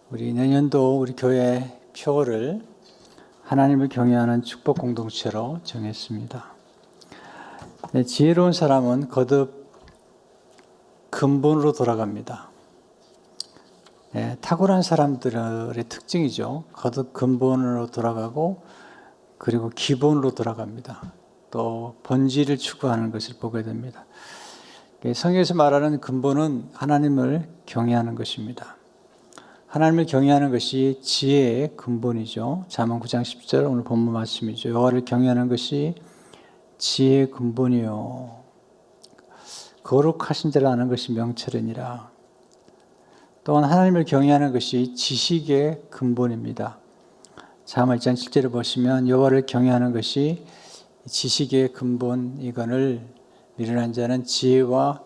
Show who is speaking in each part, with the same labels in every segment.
Speaker 1: 우리 내년도 우리 교회 표를 하나님을 경외하는 축복 공동체로 정했습니다. 네, 지혜로운 사람은 거듭 근본으로 돌아갑니다. 네, 탁월한 사람들의 특징이죠. 거듭 근본으로 돌아가고 그리고 기본으로 돌아갑니다. 또 본질을 추구하는 것을 보게 됩니다. 성경에서 말하는 근본은 하나님을 경외하는 것입니다. 하나님을 경외하는 것이 지혜의 근본이죠. 잠언 9장 10절 오늘 본문 말씀이죠. 여호와를 경외하는 것이 지혜의 근본이요 거룩하신 자를 아는 것이 명철이니라. 또한 하나님을 경외하는 것이 지식의 근본입니다. 잠언 1장 7절을 보시면 여호와를 경외하는 것이 지식의 근본이거늘 미련한 자는 지혜와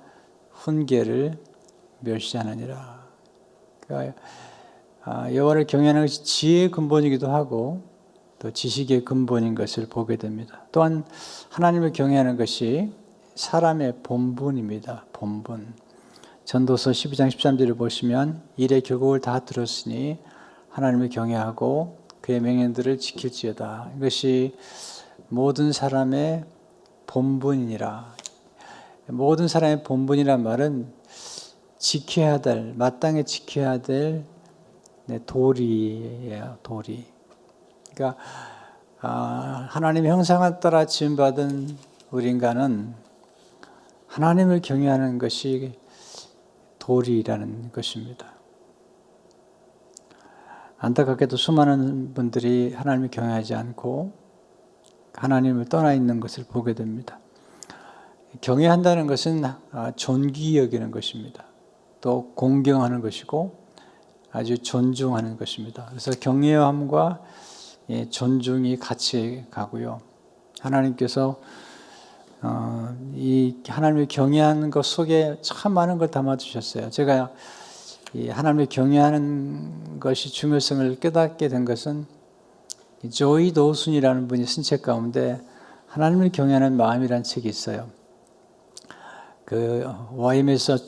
Speaker 1: 훈계를 멸시하느니라. 그러니까 여호와를 경외하는 것이 지혜의 근본이기도 하고 또 지식의 근본인 것을 보게 됩니다. 또한 하나님을 경외하는 것이 사람의 본분입니다. 본분. 전도서 12장 13절을 보시면 일의 결국을 다 들었으니 하나님을 경외하고 그의 명령들을 지킬지어다. 이것이 모든 사람의 본분이니라. 모든 사람의 본분이란 말은 지켜야 될, 마땅히 지켜야 될 도리예요. 도리. 그러니까 하나님의 형상을 따라 지음받은 우리 인간은 하나님을 경외하는 것이 도리라는 것입니다. 안타깝게도 수많은 분들이 하나님을 경외하지 않고 하나님을 떠나 있는 것을 보게 됩니다. 경외한다는 것은 존귀 여기는 것입니다. 또 공경하는 것이고 아주 존중하는 것입니다. 그래서 경외함과 존중이 같이 가고요. 하나님께서 이 하나님을 경외하는 것 속에 참 많은 걸 담아주셨어요. 제가 이 하나님을 경외하는 것이 중요성을 깨닫게 된 것은 조이 도순이라는 분이 쓴 책 가운데 하나님을 경외하는 마음이라는 책이 있어요. 그 YM에서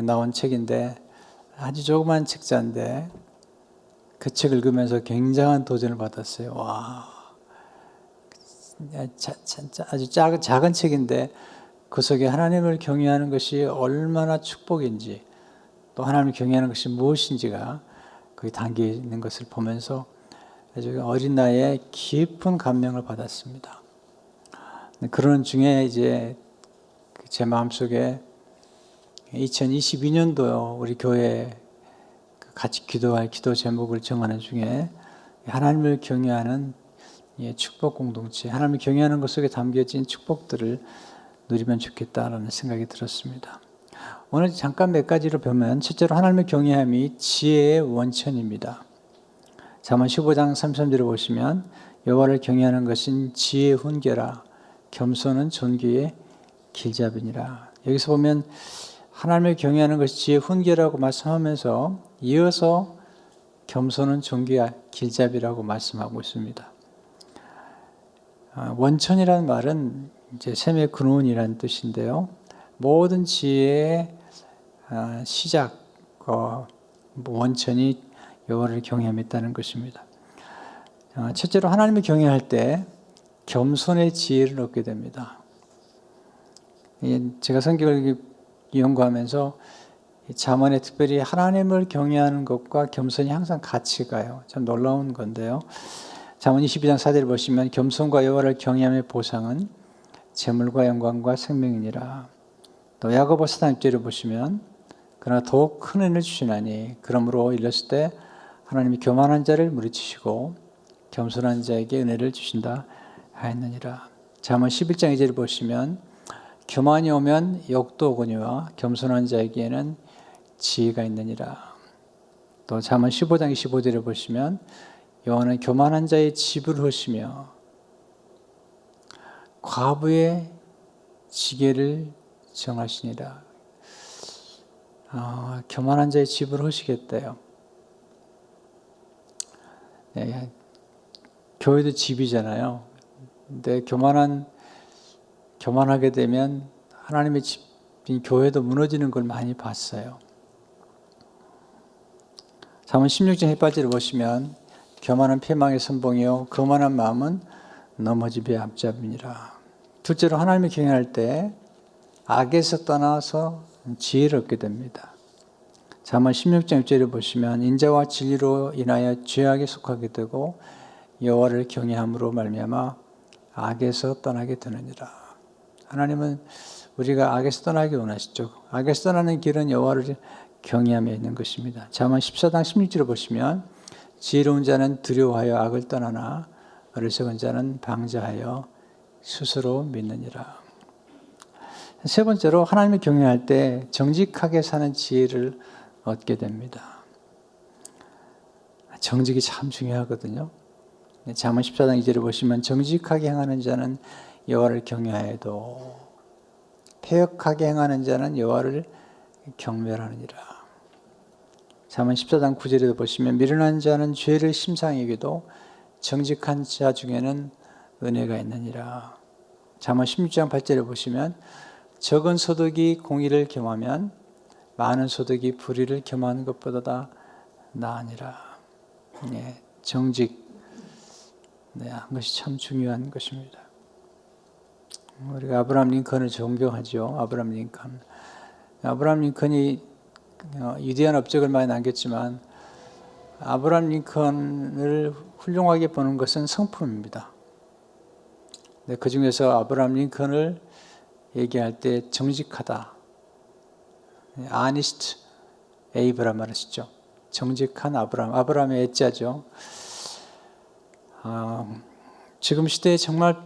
Speaker 1: 나온 책인데 아주 조그만 책자인데 그 책을 읽으면서 굉장한 도전을 받았어요. 와, 아주 작은 책인데 그 속에 하나님을 경외하는 것이 얼마나 축복인지 또 하나님을 경외하는 것이 무엇인지가 거기 담겨 있는 것을 보면서 아주 어린 나이에 깊은 감명을 받았습니다. 그런 중에 이제 제 마음속에 2022년도 우리 교회 같이 기도할 기도 제목을 정하는 중에 하나님을 경외하는 축복 공동체, 하나님을 경외하는 것 속에 담겨진 축복들을 누리면 좋겠다라는 생각이 들었습니다. 오늘 잠깐 몇 가지로 보면 첫째로 하나님을 경외함이 지혜의 원천입니다. 잠언 15장 33절을 보시면 여호와를 경외하는 것은 지혜의 훈계라 겸손은 존귀의 길잡이니라. 여기서 보면 하나님을 경외하는 것이 지혜의 훈계라고 말씀하면서 이어서 겸손은 존귀의 길잡이라고 말씀하고 있습니다. 원천이라는 말은 이제 샘의 근원이라는 뜻인데요. 모든 지혜의 시작, 원천이 여호와를 경외함에 있다는 것입니다. 첫째로 하나님을 경외할 때 겸손의 지혜를 얻게 됩니다. 제가 성경을 연구하면서 잠언에 특별히 하나님을 경외하는 것과 겸손이 항상 같이 가요. 참 놀라운 건데요. 잠언 22장 4절을 보시면 겸손과 여호와를 경외함의 보상은 재물과 영광과 생명이니라. 또 야고보 4장 6절을 보시면 그러나 더욱 큰 은혜를 주시나니 그러므로 일렀을 때 하나님이 교만한 자를 물리치시고 겸손한 자에게 은혜를 주신다 하였느니라. 잠언 11장 2절을 보시면 교만이 오면 욕도 오거니와 겸손한 자에게는 지혜가 있느니라. 또 잠언 15장 25절을 보시면 여호와는 교만한 자의 집을 허시며 과부의 지게를 정하시니라. 교만한 자의 집을 허시겠대요. 네, 교회도 집이잖아요. 근데 교만하게 되면 하나님의 집인 교회도 무너지는 걸 많이 봤어요. 잠언 16장 18절을 보시면 교만은 패망의 선봉이요 거만한 마음은 넘어짐의 앞잡이니라. 둘째로 하나님을 경외할 때 악에서 떠나서 지혜를 얻게 됩니다. 잠언 16장 6절을 보시면 인자와 진리로 인하여 죄악에 속하게 되고 여호와를 경외함으로 말미암아 악에서 떠나게 되느니라. 하나님은 우리가 악에서 떠나기 원하시죠. 악에서 떠나는 길은 여호와를 경외함에 있는 것입니다. 잠언 14장 16절을 보시면 지혜로운 자는 두려워하여 악을 떠나나 어리석은 자는 방자하여 스스로 믿느니라. 세 번째로 하나님을 경외할 때 정직하게 사는 지혜를 얻게 됩니다. 정직이 참 중요하거든요. 잠언 14장 2절을 보시면 정직하게 행하는 자는 여호와를 경외하여도 패역하게 행하는 자는 여호와를 경멸하느니라. 잠언 14장 9절에도 보시면 미련한 자는 죄를 심상히 여기도 정직한 자 중에는 은혜가 있느니라. 잠언 16장 8절에 보시면 적은 소득이 공의를 겸하면 많은 소득이 불의를 겸하는 것보다 나으니라. 네, 정직, 한 것이 참 중요한 것입니다. 우리가 아브라함 링컨을 존경하죠. 아브라함 링컨이 위대한 업적을 많이 남겼지만 아브라함 링컨을 훌륭하게 보는 것은 성품입니다. 그 중에서 아브라함 링컨을 얘기할 때 정직하다, honest Abe라고 말하시죠. 정직한 아브라함의 애자죠. 지금 시대에 정말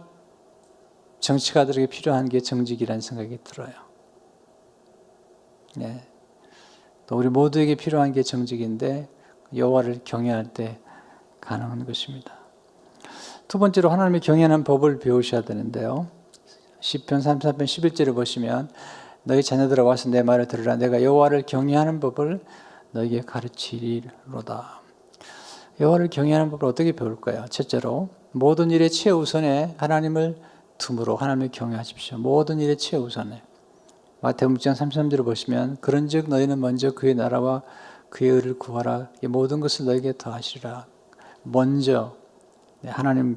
Speaker 1: 정치가들에게 필요한 게 정직이라는 생각이 들어요. 네. 또 우리 모두에게 필요한 게 정직인데 여호와를 경외할 때 가능한 것입니다. 두 번째로 하나님의 경외하는 법을 배우셔야 되는데요. 시편 33편 11절을 보시면 너희 자녀들아 와서 내 말을 들으라. 내가 여호와를 경외하는 법을 너희에게 가르치리로다. 여호와를 경외하는 법을 어떻게 배울까요? 첫째로 모든 일의 최우선에 하나님을 둠으로 하나님을 경외하십시오. 모든 일의 최우선에. 마태복음 6장 33절을 보시면 그런즉 너희는 먼저 그의 나라와 그의 의를 구하라. 이 모든 것을 너희에게 더하시리라. 먼저 하나님을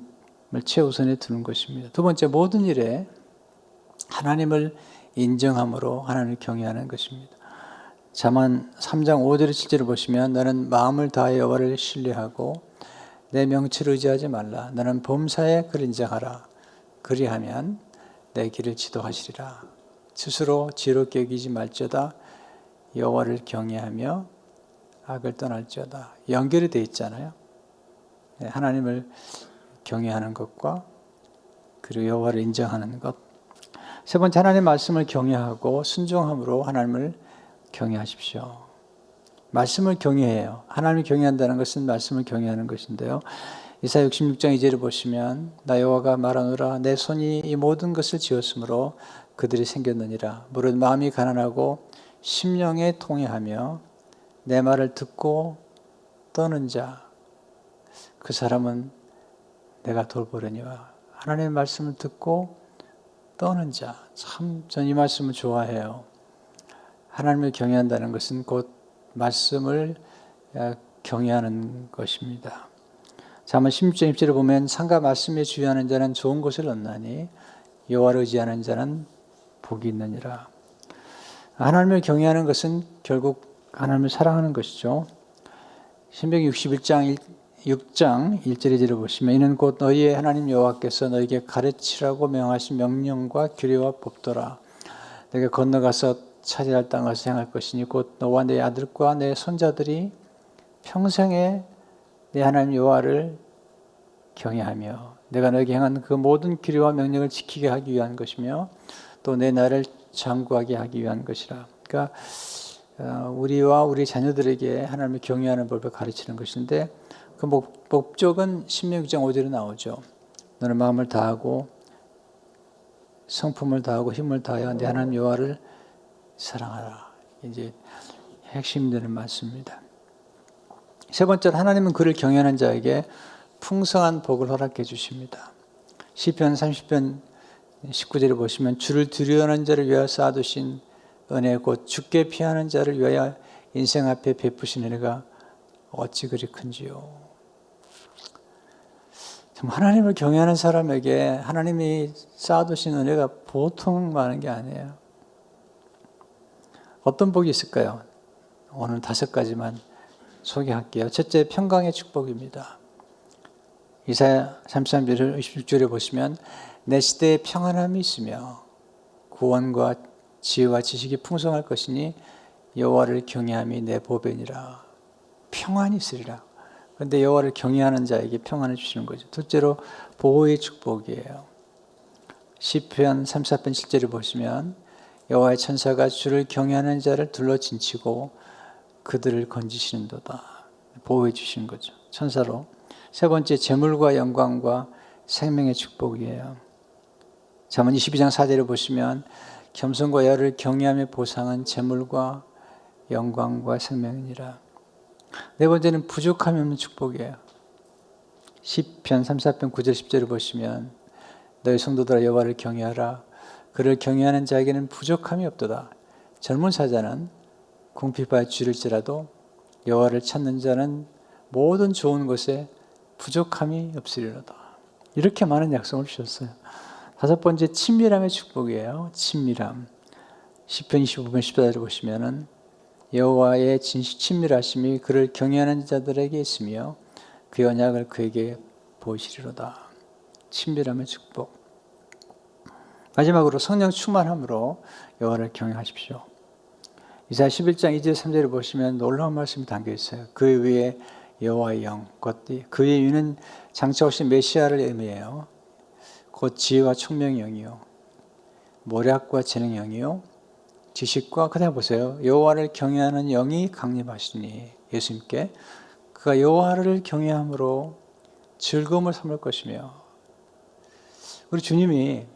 Speaker 1: 최우선에 두는 것입니다. 두 번째, 모든 일에 하나님을 인정함으로 하나님을 경외하는 것입니다. 잠언 3장 5절 7절을 보시면 너는 마음을 다하여 여호와를 신뢰하고 내 명치를 의지하지 말라. 너는 범사에 그를 인정하라. 그리하면 내 길을 지도하시리라. 스스로 지혜롭게 여기지 말지어다. 여호와를 경외하며 악을 떠날지어다. 연결이 되어 있잖아요. 하나님을 경외하는 것과 그리고 여호와를 인정하는 것. 세 번째, 하나님의 말씀을 경외하고 순종함으로 하나님을 경외하십시오. 말씀을 경외해요. 하나님을 경외한다는 것은 말씀을 경외하는 것인데요. 이사야 66장 2절을 보시면 나 여호와가 말하노라 내 손이 이 모든 것을 지었으므로 그들이 생겼느니라. 무릇 마음이 가난하고 심령에 통회하며 내 말을 듣고 떠는 자 그 사람은 내가 돌보려니와. 하나님의 말씀을 듣고 떠는 자. 참 전 이 말씀을 좋아해요. 하나님을 경외한다는 것은 곧 말씀을 경외하는 것입니다. 잠언 16장 10절에 보면 상과 말씀에 주의하는 자는 좋은 것을 얻나니 여호와를 의지하는 자는 복이 있느니라. 하나님을 경외하는 것은 결국 하나님을 사랑하는 것이죠. 신명기 61장 6장 1절에 지를 보시면 이는 곧 너희의 하나님 여호와께서 너희에게 가르치라고 명하신 명령과 규례와 법도라. 내가 건너가서 차지할 땅에서 행할 것이니 곧 너와 내 아들과 내 손자들이 평생에 내 하나님 여호와를 경외하며 내가 너에게 행한 그 모든 규례와 명령을 지키게 하기 위한 것이며 또 내 나라를 장구하게 하기 위한 것이라. 그러니까 우리와 우리 자녀들에게 하나님을 경외하는 법을 가르치는 것인데 그 목적은 신명기 6장 5절에 나오죠. 너는 마음을 다하고 성품을 다하고 힘을 다하여 내 하나님 여호와를 사랑하라. 이제 핵심이 되는 말씀입니다. 세 번째로 하나님은 그를 경외하는 자에게 풍성한 복을 허락해 주십니다. 시편 30편 19절을 보시면 주를 두려워하는 자를 위하여 쌓아두신 은혜 곧 주께 피하는 자를 위하여 인생 앞에 베푸신 은혜가 어찌 그리 큰지요. 하나님을 경외하는 사람에게 하나님이 쌓아두신 은혜가 보통 많은 게 아니에요. 어떤 복이 있을까요? 오늘 5가지만 소개할게요. 첫째, 평강의 축복입니다. 이사야 33절 26절에 보시면 내 시대에 평안함이 있으며 구원과 지혜와 지식이 풍성할 것이니 여호와를 경외함이 내 보배니라. 평안이 있으리라. 그런데 여호와를 경외하는 자에게 평안을 주시는 거죠. 둘째로 보호의 축복이에요. 시편 34편 7절을 보시면 여호와의 천사가 주를 경외하는 자를 둘러 진치고 그들을 건지시는도다. 보호해 주시는 거죠. 천사로. 세 번째, 재물과 영광과 생명의 축복이에요. 잠언 22장 4절을 보시면 겸손과 여를 경외함의 보상은 재물과 영광과 생명이니라. 네 번째는 부족함이 없는 축복이에요. 시편 34편 9절 10절을 보시면 너희 성도들아 여호와를 경외하라. 그를 경외하는 자에게는 부족함이 없도다. 젊은 사자는 궁핍하여 줄일지라도 여호와를 찾는 자는 모든 좋은 것에 부족함이 없으리로다. 이렇게 많은 약속을 주셨어요. 5번째, 친밀함의 축복이에요. 친밀함. 시편 25편 14절을 보시면은 여호와의 친밀하심이 그를 경외하는 자들에게 있으며 그 언약을 그에게 보이시리로다. 친밀함의 축복. 마지막으로 성령 충만함으로 여호와를 경외하십시오. 이사야 11장 2절 3절을 보시면 놀라운 말씀이 담겨 있어요. 그 위에 여호와의 영, 그 위는 장차 오신 메시아를 의미해요. 곧 지혜와 총명의 영이요, 모략과 재능의 영이요, 지식과, 그다음 보세요. 여호와를 경외하는 영이 강림하시니 예수님께 그가 여호와를 경외함으로 즐거움을 삼을 것이며, 우리 주님이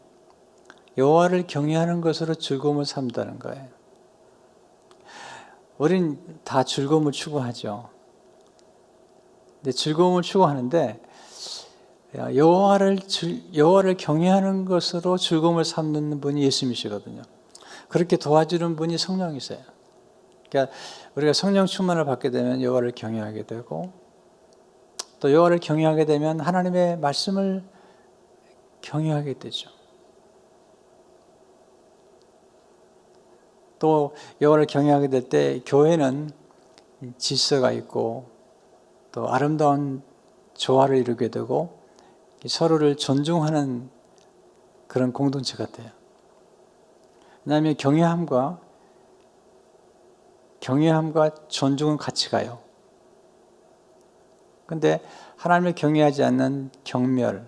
Speaker 1: 여호와를 경외하는 것으로 즐거움을 삼다는 거예요. 우린 다 즐거움을 추구하죠. 근데 즐거움을 추구하는데 여호와를 경외하는 것으로 즐거움을 삼는 분이 예수님이시거든요. 그렇게 도와주는 분이 성령이세요. 그러니까 우리가 성령 충만을 받게 되면 여호와를 경외하게 되고, 또 여호와를 경외하게 되면 하나님의 말씀을 경외하게 되죠. 또 여호와를 경외하게 될 때 교회는 질서가 있고 또 아름다운 조화를 이루게 되고 서로를 존중하는 그런 공동체가 돼요. 왜냐하면 경외함과 존중은 같이 가요. 그런데 하나님을 경외하지 않는 경멸,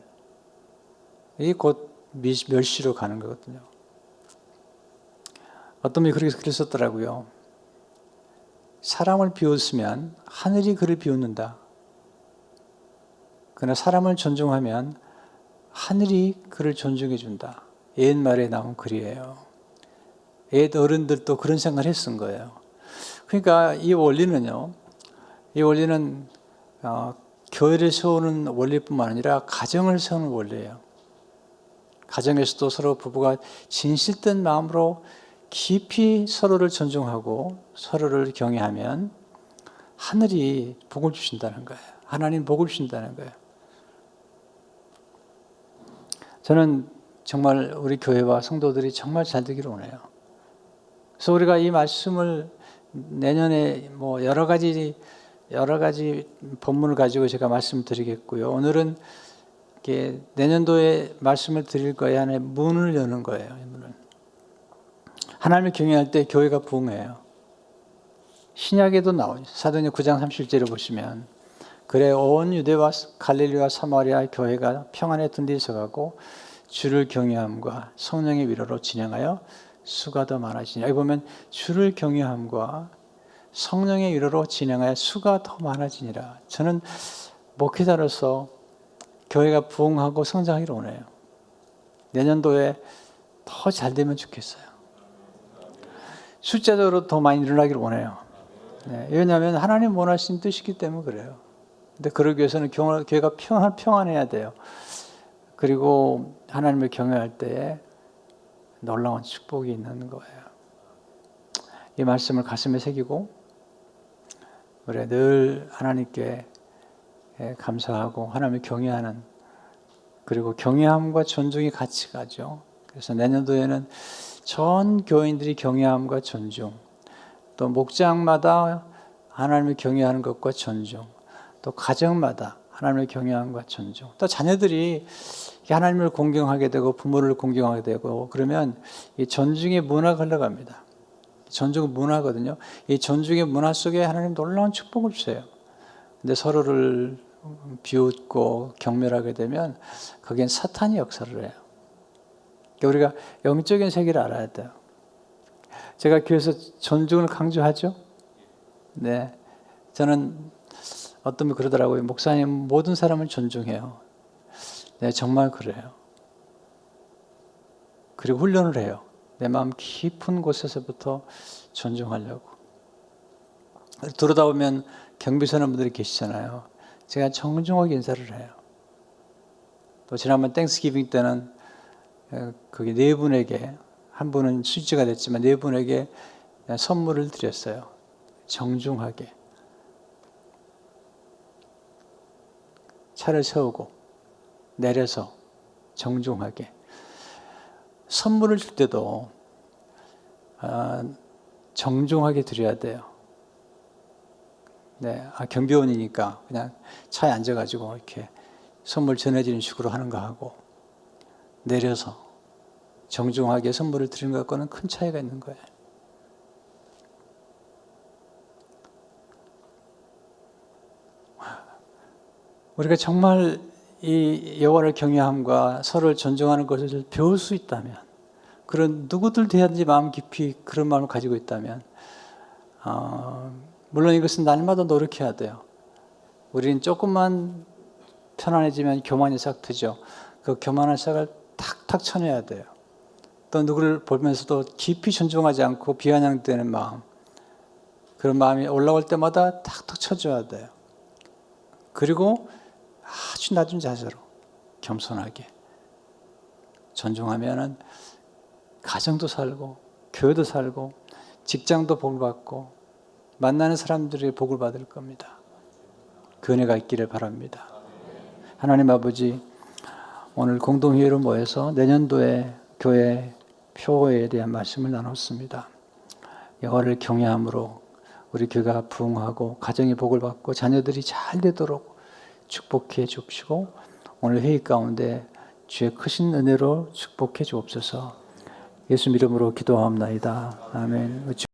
Speaker 1: 이게 곧 멸시로 가는 거거든요. 어떤 분이 그렇게 글을 썼더라고요. 사람을 비웃으면 하늘이 그를 비웃는다. 그러나 사람을 존중하면 하늘이 그를 존중해 준다. 옛말에 나온 글이에요. 옛 어른들도 그런 생각을 했은 거예요. 그러니까 이 원리는 교회를 세우는 원리뿐만 아니라 가정을 세우는 원리예요. 가정에서도 서로 부부가 진실된 마음으로 깊이 서로를 존중하고 서로를 경외하면 하늘이 복을 주신다는 거예요. 하나님 복을 주신다는 거예요. 저는 정말 우리 교회와 성도들이 정말 잘 되기를 원해요. 그래서 우리가 이 말씀을 내년에 여러 가지 본문을 가지고 제가 말씀드리겠고요. 오늘은 이렇게 내년도에 말씀을 드릴 거에 한해 문을 여는 거예요. 문을. 하나님을 경외할 때 교회가 부흥해요. 신약에도 나오죠. 사도행전 9장 31절을 보시면 그래 온 유대와 갈릴리와 사마리아 교회가 평안에 든디서가고 주를 경외함과 성령의 위로로 진행하여 수가 더 많아지니라. 여기 보면 주를 경외함과 성령의 위로로 진행하여 수가 더 많아지니라. 저는 목회자로서 교회가 부흥하고 성장하기를 원해요. 내년도에 더 잘 되면 좋겠어요. 숫자적으로 더 많이 일어나기를 원해요. 네, 왜냐하면 하나님 원하신 뜻이기 때문에 그래요. 근데 그러기 위해서는 교회가 평안해야 돼요. 그리고 하나님을 경외할 때에 놀라운 축복이 있는 거예요. 이 말씀을 가슴에 새기고 우리가 늘 하나님께 감사하고 하나님을 경외하는, 그리고 경외함과 존중이 같이 가죠. 그래서 내년도에는 전 교인들이 경외함과 존중, 또 목장마다 하나님을 경외하는 것과 존중, 또 가정마다 하나님을 경외함과 존중, 또 자녀들이 하나님을 공경하게 되고 부모를 공경하게 되고 그러면 이 존중의 문화가 흘러갑니다. 존중은 문화거든요. 이 존중의 문화 속에 하나님 놀라운 축복을 주세요. 근데 서로를 비웃고 경멸하게 되면 거기엔 사탄이 역사를 해요. 우리가 영적인 세계를 알아야 돼요. 제가 교회에서 존중을 강조하죠. 네, 저는 어떤 분 그러더라고요. 목사님 모든 사람을 존중해요. 네, 정말 그래요. 그리고 훈련을 해요. 내 마음 깊은 곳에서부터 존중하려고. 들어다 보면 경비서는 분들이 계시잖아요. 제가 정중하게 인사를 해요. 또 지난번 땡스기빙 때는 거기 네 분에게, 한 분은 수지가 됐지만 네 분에게 선물을 드렸어요. 정중하게. 차를 세우고 내려서 정중하게. 선물을 줄 때도 정중하게 드려야 돼요. 네, 경비원이니까 그냥 차에 앉아가지고 이렇게 선물 전해지는 식으로 하는 거 하고, 내려서 정중하게 선물을 드리는 것과는 큰 차이가 있는 거예요. 우리가 정말 이 여호와를 경외함과 서로를 존중하는 것을 배울 수 있다면, 그런 누구들 대하든지 마음 깊이 그런 마음을 가지고 있다면, 물론 이것은 날마다 노력해야 돼요. 우리는 조금만 편안해지면 교만이 싹 트죠. 그 교만한 싹을 탁탁 쳐내야 돼요. 또 누구를 보면서도 깊이 존중하지 않고 비아냥대는 마음, 그런 마음이 올라올 때마다 탁탁 쳐줘야 돼요. 그리고 아주 낮은 자세로 겸손하게 존중하면은 가정도 살고 교회도 살고 직장도 복을 받고 만나는 사람들이 복을 받을 겁니다. 그 은혜가 있기를 바랍니다. 하나님 아버지, 오늘 공동회의로 모여서 내년도에 교회 표에 대한 말씀을 나눴습니다. 여호와를 경외함으로 우리 교회가 부흥하고 가정의 복을 받고 자녀들이 잘 되도록 축복해 주시고, 오늘 회의 가운데 주의 크신 은혜로 축복해 주옵소서. 예수 이름으로 기도하옵나이다. 아멘.